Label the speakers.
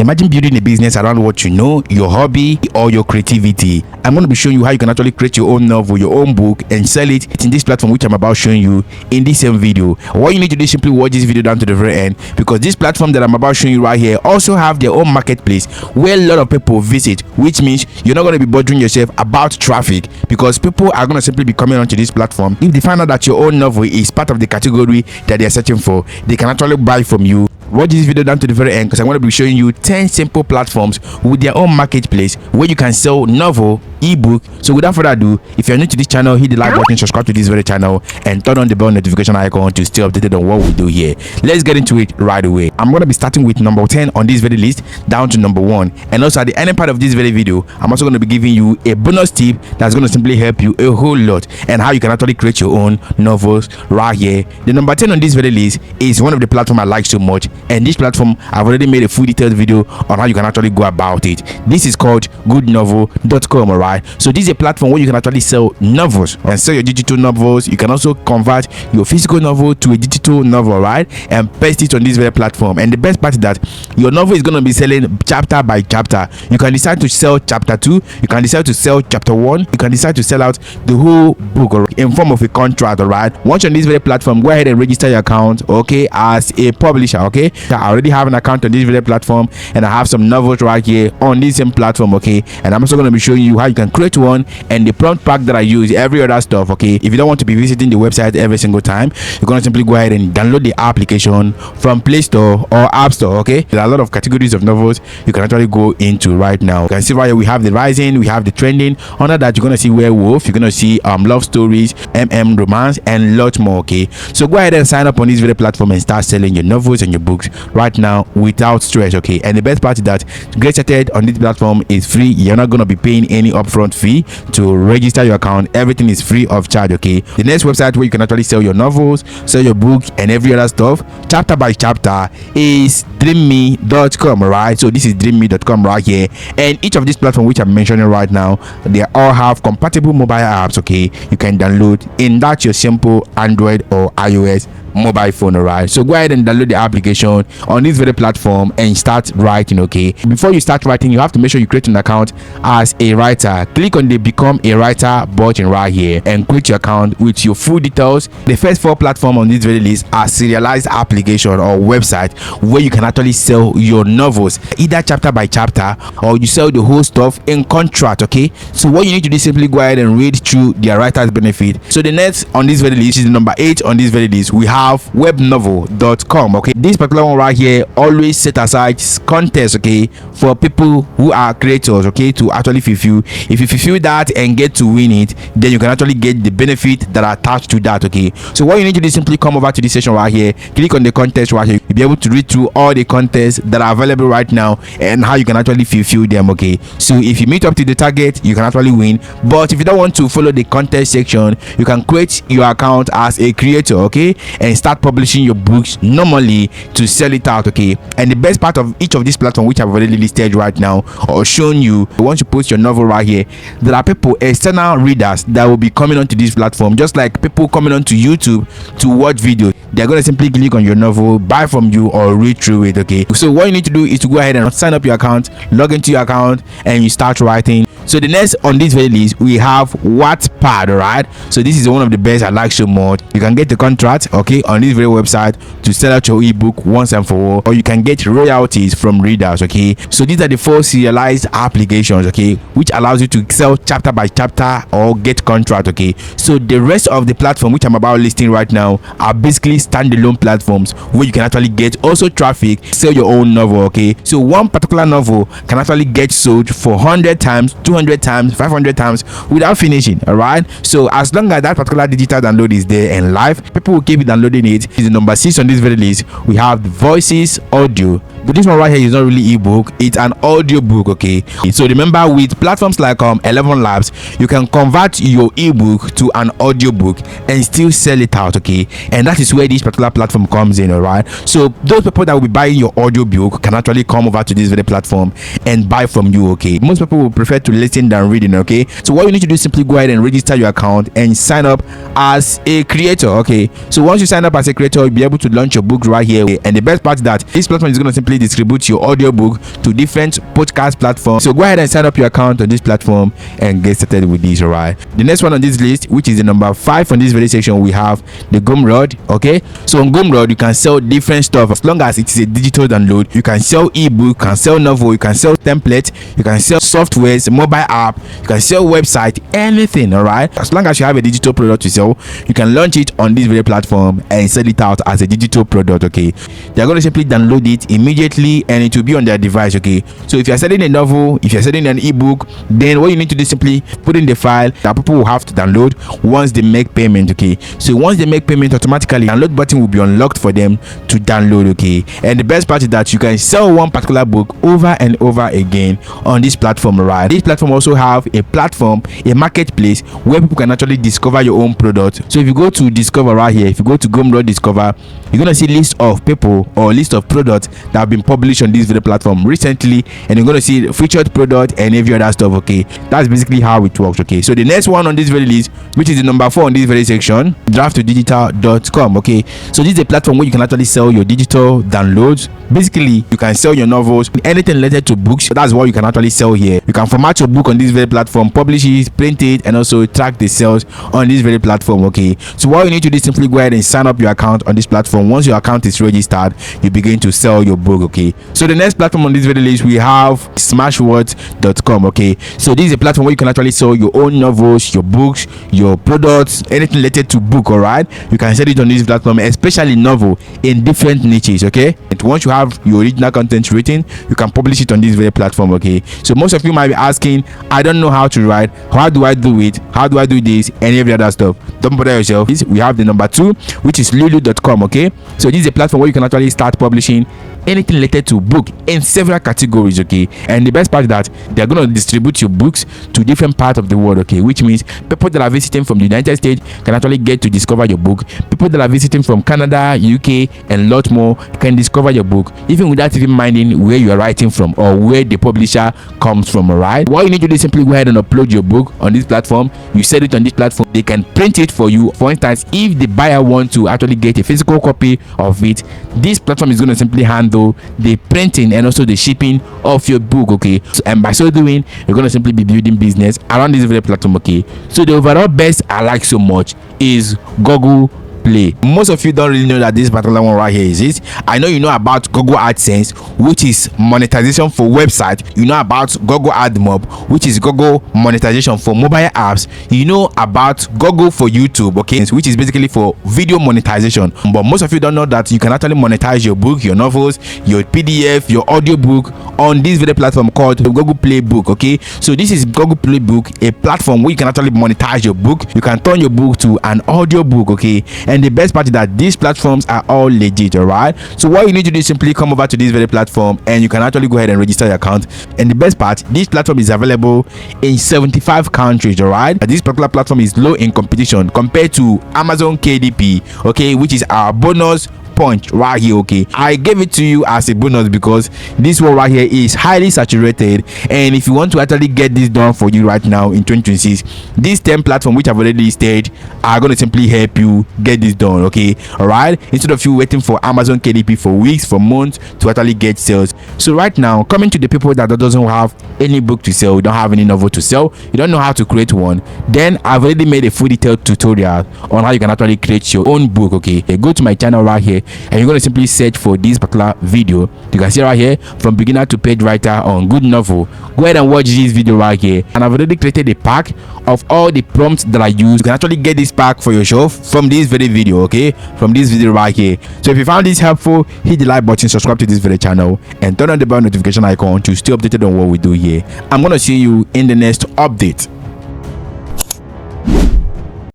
Speaker 1: Imagine building a business around what you know, your hobby or your creativity. I'm going to be showing you how you can actually create your own novel, your own book, and sell it in this platform which I'm about showing you in this same video. What you need to do is simply watch this video down to the very end, because this platform that I'm about showing you right here also have their own marketplace where a lot of people visit, which means you're not going to be bothering yourself about traffic, because people are going to simply be coming onto this platform. If they find out that your own novel is part of the category that they're searching for, they can actually buy from you. Watch this video down to the very end, because I'm going to be showing you 10 simple platforms with their own marketplace where you can sell novel, ebook. So without further ado, if you're new to this channel, hit the like button, subscribe to this very channel, and turn on the bell notification icon to stay updated on what we do here. Let's get into it right away. I'm going to be starting with number 10 on this very list down to number 1, and also at the ending part of this very video, I'm also going to be giving you a bonus tip that's going to simply help you a whole lot, and how you can actually create your own novels right here. The number 10 on this very list is one of the platforms I like so much, and this platform I've already made a full detailed video on how you can actually go about it. This is called goodnovel.com. alright, so this is a platform where you can actually sell novels and sell your digital novels. You can also convert your physical novel to a digital novel, right, and paste it on this very platform. And the best part is that your novel is going to be selling chapter by chapter. You can decide to sell chapter 2, you can decide to sell chapter 1, you can decide to sell out the whole book, right, in form of a contract. Alright, once on this very platform, go ahead and register your account, okay, as a publisher. Okay, I already have an account on this very platform, and I have some novels right here on this same platform. Okay, and I'm also going to be showing you how you can create one, and the prompt pack that I use, every other stuff. Okay, if you don't want to be visiting the website every single time, you're going to simply go ahead and download the application from Play Store or App Store. Okay, there are a lot of categories of novels you can actually go into right now. You can see right here we have the rising, we have the trending. Under that, you're going to see werewolf, you're going to see love stories, romance, and lot more. Okay, so go ahead and sign up on this very platform and start selling your novels and your books right now without stress. Okay, and the best part is that to get started on this platform is free. You're not going to be paying any upfront fee to register your account. Everything is free of charge. Okay, the next website where you can actually sell your novels, sell your books, and every other stuff chapter by chapter is Dreame.com. Right, so this is Dreame.com right here, and each of these platforms which I'm mentioning right now, they all have compatible mobile apps. Okay, you can download in that your simple Android or iOS mobile phone. Alright, so go ahead and download the application on this very platform and start writing. Okay, before you start writing, you have to make sure you create an account as a writer. Click on the become a writer button right here and create your account with your full details. The first 4 platforms on this very list are Serialized application or website where you can actually sell your novels either chapter by chapter, or you sell the whole stuff in contract. Okay, so what you need to do is simply go ahead and read through their writer's benefit. So the next on this very list is the number 8 on this very list. We have WebNovel.com. okay, this particular one right here always set aside contests, okay, for people who are creators, okay, to actually fulfill. If you fulfill that and get to win it, then you can actually get the benefit that are attached to that. Okay, so what you need to do is simply come over to this section right here, click on the contest right here. You'll be able to read through all the contests that are available right now and how you can actually fulfill them. Okay, so if you meet up to the target, you can actually win. But if you don't want to follow the contest section, you can create your account as a creator, okay, and start publishing your books normally to sell it out. Okay, and the best part of each of these platforms which I've already listed right now or shown you, once you post your novel right here, there are people, external readers, that will be coming onto this platform, just like people coming onto YouTube to watch videos. They're going to simply click on your novel, buy from you, or read through it. Okay, so what you need to do is to go ahead and sign up your account, log into your account, and you start writing. So the next on this very list, we have Wattpad. Alright, so this is one of the best I like so much. You can get the contract, okay, on this very website to sell out your ebook once and for all, or you can get royalties from readers. Okay, so these are the 4 serialized applications, okay, which allows you to sell chapter by chapter or get contract. Okay, so the rest of the platform which I'm about listing right now are basically standalone platforms where you can actually get also traffic, sell your own novel. Okay, so one particular novel can actually get sold for 100 times, 200 times, 500 times without finishing. All right, so as long as that particular digital download is there and live, people will keep downloading it. Is the number 6 on this very list. We have the voices audio, but this one right here is not really ebook, it's an audio book. Okay, so remember, with platforms like 11 Labs, you can convert your ebook to an audio book and still sell it out. Okay, and that is where this particular platform comes in. All right, so those people that will be buying your audio book can actually come over to this very platform and buy from you. Okay, most people will prefer to listen than reading. Okay, so what you need to do is simply go ahead and register your account and sign up as a creator. Okay, so once you sign up as a creator, you'll be able to launch your book right here. And the best part is that this platform is going to simply simply distribute your audiobook to different podcast platforms. So go ahead and sign up your account on this platform and get started with this. All right, the next one on this list, which is the number 5 on this very section, we have the Gumroad. Okay, so on Gumroad you can sell different stuff as long as it is a digital download. You can sell ebook, you can sell novel, you can sell template, you can sell softwares, mobile app, you can sell website, anything. All right, as long as you have a digital product to sell, you can launch it on this very platform and sell it out as a digital product. Okay, they're going to simply download it immediately and it will be on their device. Okay, so if you're selling a novel, if you're selling an ebook, then what you need to do is simply put in the file that people will have to download once they make payment. Okay, so once they make payment, automatically download button will be unlocked for them to download. Okay, and the best part is that you can sell one particular book over and over again on this platform. Right, this platform also have a marketplace where people can actually discover your own product. So if you go to discover right here, if you go to Gumroad discover, you're gonna see list of people or list of products that have been published on this very platform recently, and you're gonna see featured product and every other stuff. Okay, that's basically how it works. Okay, so the next one on this very list, which is the number 4 on this very section, Draft2Digital.com. Okay, so this is a platform where you can actually sell your digital downloads. Basically, you can sell your novels, anything related to books. That's what you can actually sell here. You can format your book on this very platform, publish it, print it, and also track the sales on this very platform. Okay, so what you need to do is simply go ahead and sign up your account on this platform. Once your account is registered, you begin to sell your book. Okay, so the next platform on this very list, we have Smashwords.com. Okay, so this is a platform where you can actually sell your own novels, your books, your products, anything related to book. All right, you can sell it on this platform, especially novel in different niches. Okay, and once you have your original content written, you can publish it on this very platform. Okay, so most of you might be asking, I don't know how to write, how do I do it, how do I do this, and every other stuff. Don't bother yourself. We have the number 2, which is Lulu.com. Okay, so this is a platform where you can actually start publishing anything related to book in several categories. Okay, and the best part is that they're going to distribute your books to different parts of the world. Okay, which means people that are visiting from the United States can actually get to discover your book. People that are visiting from Canada, UK, and a lot more can discover your book even without even minding where you are writing from or where the publisher comes from. All right, what you need to do is simply go ahead and upload your book on this platform. You sell it on this platform, they can print it for you. For instance, if the buyer wants to actually get a physical copy of it, this platform is going to simply handle the printing and also the shipping of your book. Okay, so, and by so doing, you're going to simply be building business around this very platform. Okay, so the overall best I like so much is Google Play. Most of you don't really know that this particular one right here is it. I know you know about Google AdSense, which is monetization for website. You know about Google AdMob, which is Google monetization for mobile apps. You know about Google for YouTube, okay, which is basically for video monetization. But most of you don't know that you can actually monetize your book, your novels, your PDF, your audiobook on this video platform called Google Play Book. Okay, so this is Google Play Book, a platform where you can actually monetize your book. You can turn your book to an audiobook. Okay, and the best part is that these platforms are all legit. All right, so what you need to do is simply come over to this very platform and you can actually go ahead and register your account. And the best part, this platform is available in 75 countries. All right, this particular platform is low in competition compared to Amazon KDP, okay, which is our bonus point right here. Okay, I gave it to you as a bonus because this one right here is highly saturated, and if you want to actually get this done for you right now in 2026, these 10 platforms which I've already listed are going to simply help you get this done. Okay, all right, instead of you waiting for Amazon KDP for weeks, for months to actually get sales. So right now, coming to the people that doesn't have any book to sell, you don't have any novel to sell, you don't know how to create one, then I've already made a full detailed tutorial on how you can actually create your own book. Okay, go to my channel right here and you're going to simply search for this particular video. You can see right here, from beginner to page writer on good novel. Go ahead and watch this video right here, and I've already created a pack of all the prompts that I use. You can actually get this pack for yourself from this very video. Okay, from this video right here. So if you found this helpful, hit the like button, subscribe to this very channel, and turn on the bell notification icon to stay updated on what we do here. I'm going to see you in the next update.